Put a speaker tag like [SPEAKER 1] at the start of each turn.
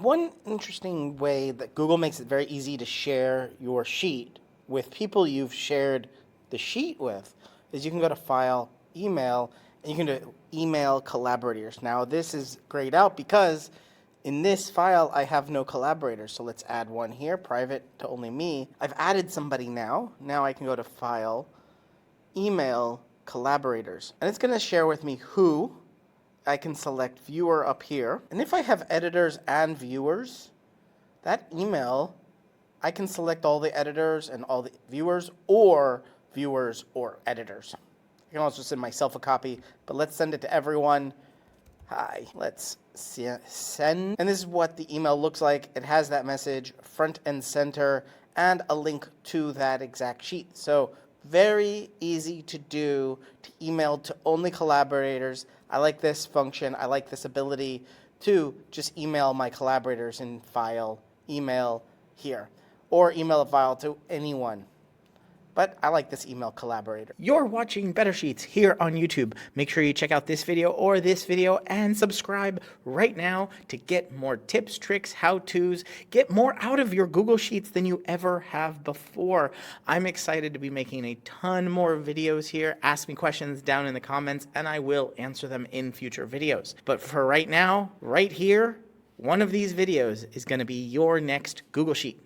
[SPEAKER 1] One interesting way that Google makes it very easy to share your sheet with people you've shared the sheet with is you can go to File, Email, and you can do Email Collaborators. Now this is grayed out because in this file I have no collaborators, so let's add one here, private to only me. I've added somebody now. Now I can go to File, Email, Collaborators, and it's going to share with me who. I can select Viewer up here, and if I have editors and viewers, that email, I can select all the editors and all the viewers or editors. I can also send myself a copy, but let's send it to everyone. Hi, let's send. And this is what the email looks like. It has that message front and center and a link to that exact sheet. So very easy to do, to email to only collaborators. I like this function. I like this ability to just email my collaborators in File, Email here, or email a file to anyone. But I like this email collaborator. You're watching Better Sheets here on YouTube. Make sure you check out this video or this video and subscribe right now to get more tips, tricks, how-tos, get more out of your Google Sheets than you ever have before. I'm excited to be making a ton more videos here. Ask me questions down in the comments and I will answer them in future videos. But for right now, right here, one of these videos is going to be your next Google Sheet.